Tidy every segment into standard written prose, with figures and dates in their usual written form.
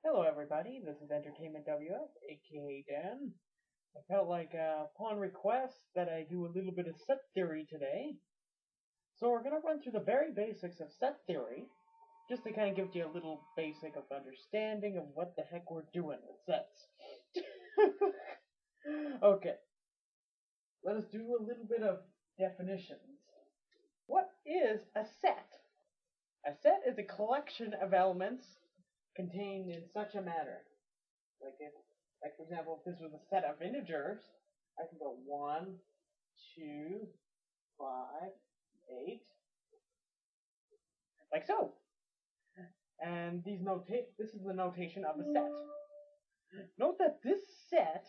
Hello everybody, this is Entertainmentwf, aka Dan. I felt like upon request that I do a little bit of set theory today. So we're going to run through the very basics of set theory, just to kind of give you a little basic of understanding of what the heck we're doing with sets. Okay, let us do a little bit of definitions. What is a set? A set is a collection of elements contained in such a manner. Like for example, if this was a set of integers, I can go 1, 2, 5, 8, like so. And this is the notation of a set. Note that this set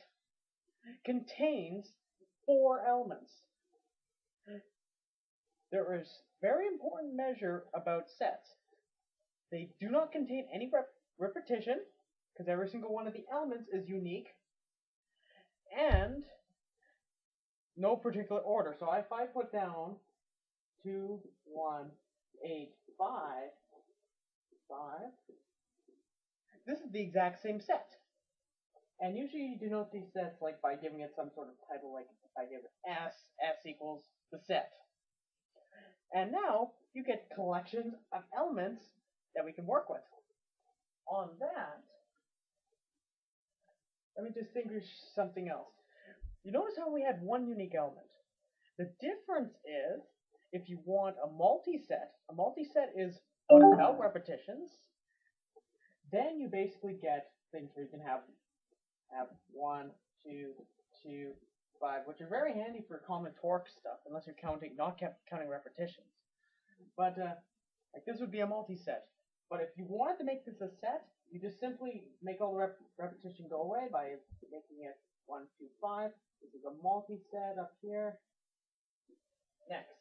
contains 4 elements. There is very important measure about sets. They do not contain any repetition, because every single one of the elements is unique, and no particular order. So if I put down 2, 1, 8, 5, 5, this is the exact same set. And usually you denote these sets like by giving it some sort of title, like if I give it S equals the set. And now you get collections of elements that we can work with. On that, let me distinguish something else. You notice how we had one unique element. The difference is, if you want a multiset is one without repetitions. Then you basically get things where you can have 1, 2, 2, 5, which are very handy for combinatoric stuff, unless you're not counting repetitions. But like this would be a multiset. But if you wanted to make this a set, you just simply make all the repetition go away by making it 1, 2, 5. This is a multiset up here. Next,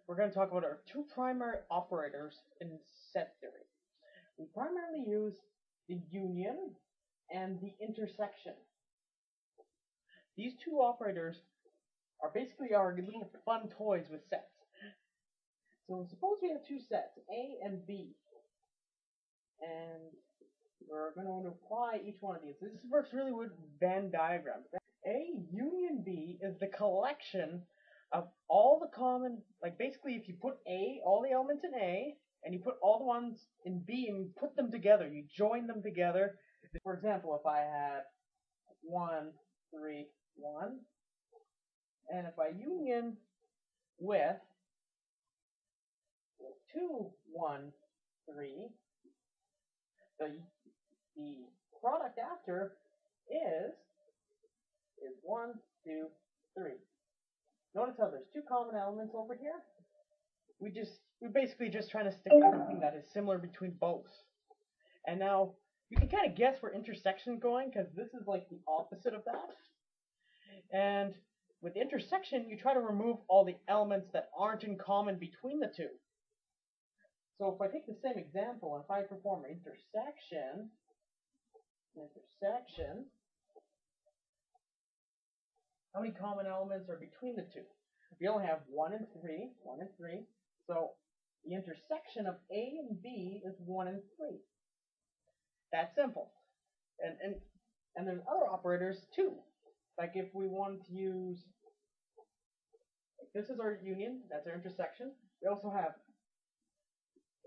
we're going to talk about our 2 primary operators in set theory. We primarily use the union and the intersection. These 2 operators are basically our little fun toys with sets. So suppose we have 2 sets, A and B, and we're going to apply each one of these. This works really with Venn diagrams. A union B is the collection of all the common, like basically if you put A, all the elements in A, and you put all the ones in B and you put them together, you join them together. For example, if I had 1, 3, 1, and if I union with 2, 1, 3, the product after is 1, 2, 3. Notice how there's 2 common elements over here. We're basically just trying to stick everything that is similar between both. And now you can kind of guess where intersection is going, because this is like the opposite of that. And with intersection, you try to remove all the elements that aren't in common between the 2. So if I take the same example, and if I perform intersection, how many common elements are between the 2? We only have 1 and 3, 1 and 3. So the intersection of A and B is 1 and 3. That's simple. And there's other operators too. Like if we want to use, this is our union, that's our intersection. We also have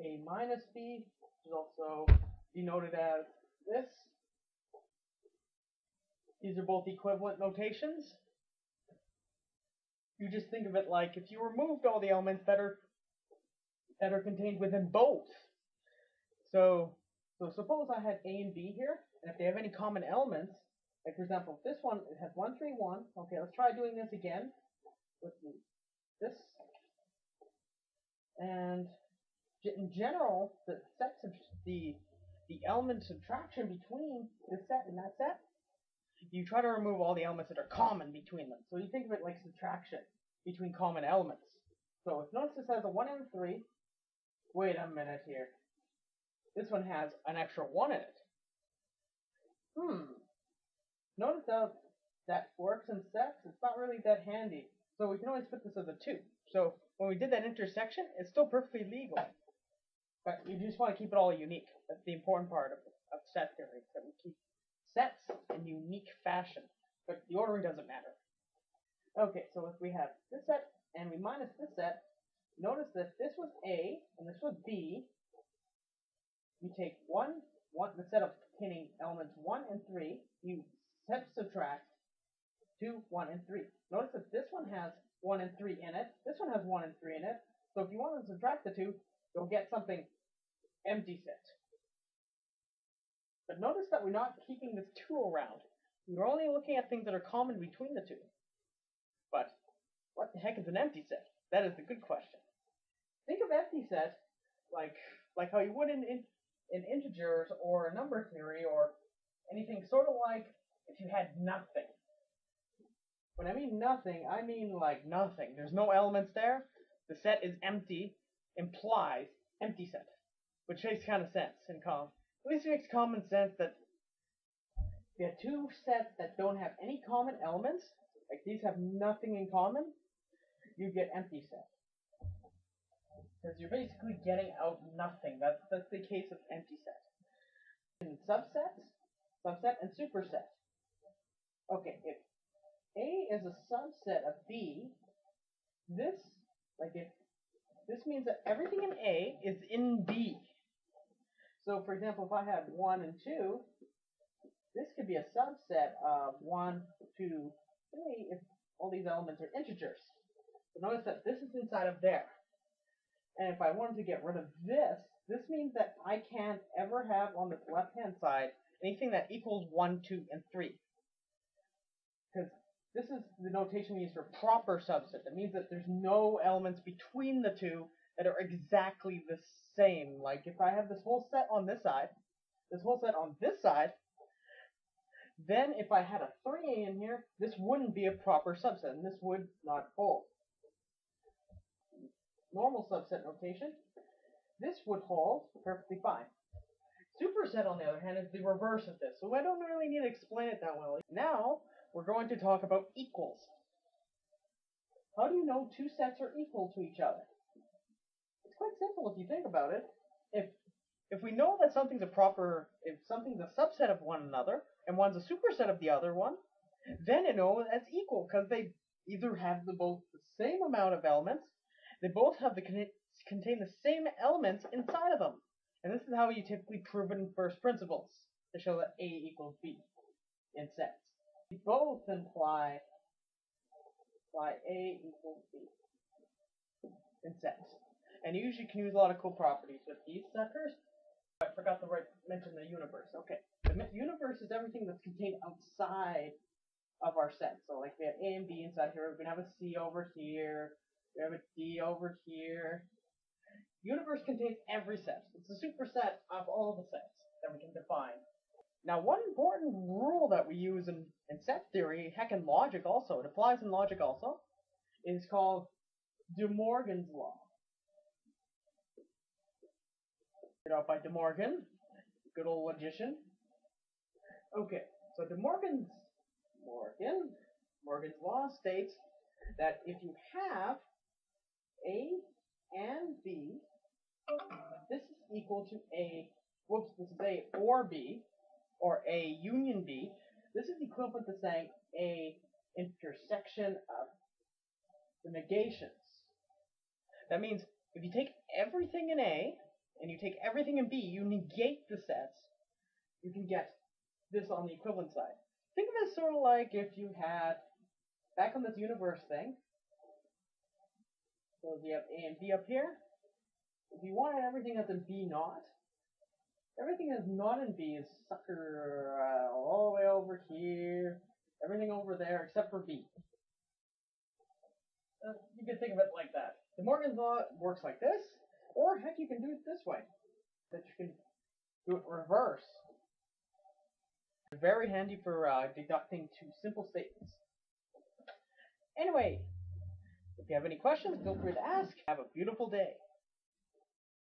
A minus B, which is also denoted as this. These are both equivalent notations. You just think of it like if you removed all the elements that are contained within both. So suppose I had A and B here, and if they have any common elements, like for example, this one it has 1, 3, 1. Okay, let's try doing this again with this. And in general, the sets of the element subtraction between this set and that set, you try to remove all the elements that are common between them. So you think of it like subtraction between common elements. So if notice this has a 1 and a 3, wait a minute here. This one has an extra 1 in it. Notice how that works in sets? It's not really that handy. So we can always put this as a 2. So when we did that intersection, it's still perfectly legal. But you just want to keep it all unique. That's the important part of set theory, that we keep sets in unique fashion. But the ordering doesn't matter. Okay, so if we have this set and we minus this set, notice that this was A and this was B. You take the set of containing elements 1 and 3, you subtract 2, 1, and 3. Notice that this one has 1 and 3 in it, this one has 1 and 3 in it, so if you want to subtract the two, you'll get something empty set. But notice that we're not keeping this 2 around. We're only looking at things that are common between the two. But what the heck is an empty set? That is the good question. Think of empty set like how you would in integers or number theory or anything sort of like if you had nothing. When I mean nothing, I mean like nothing. There's no elements there. The set is empty, implies empty set, which makes kind of sense in common. At least it makes common sense that if you have two sets that don't have any common elements, like these have nothing in common, you get empty set. Because you're basically getting out nothing. That's the case of empty set. In subset and superset. Okay, if A is a subset of B, this means that everything in A is in B. So, for example, if I had 1 and 2, this could be a subset of 1, 2, 3 if all these elements are integers. So notice that this is inside of there. And if I wanted to get rid of this means that I can't ever have on this left-hand side anything that equals 1, 2, and 3. Because this is the notation we use for proper subset. That means that there's no elements between the two that are exactly the same. Like if I have this whole set on this side, this whole set on this side, then if I had a 3A in here, this wouldn't be a proper subset, and this would not hold. Normal subset notation, this would hold perfectly fine. Superset, on the other hand, is the reverse of this, so I don't really need to explain it that well. Now, we're going to talk about equals. How do you know two sets are equal to each other? It's quite simple if you think about it. If we know that something's if something's a subset of one another, and one's a superset of the other one, then you know that's equal, because they either have both the same amount of elements, they both have contain the same elements inside of them. And this is how you typically prove it in first principles, to show that A equals B in sets. They both imply A equals B in sets. And you usually can use a lot of cool properties with these suckers. I forgot to mention the universe. Okay, the universe is everything that's contained outside of our set. So like we have A and B inside here, we're going to have a C over here, we have a D over here. Universe contains every set. It's a superset of all the sets that we can define. Now, one important rule that we use in set theory, heck, in logic also, it applies in logic also, is called DeMorgans Law. Out by DeMorgan, good old logician. Okay, so DeMorgans Law states that if you have A and B, this is equal to A, this is A or B, or A union B. This is equivalent to saying A intersection of the negations. That means if you take everything in A and you take everything in B, you negate the sets, you can get this on the equivalent side. Think of it sort of like if you had, back on this universe thing, so you have A and B up here. If you wanted everything that's in B naught, everything that's not in B is sucker all the way over here, everything over there except for B. You can think of it like that. DeMorgans Law works like this, or heck, you can do it this way. That you can do it reverse. Very handy for deducting two simple statements. Anyway, if you have any questions, feel free to ask. Have a beautiful day.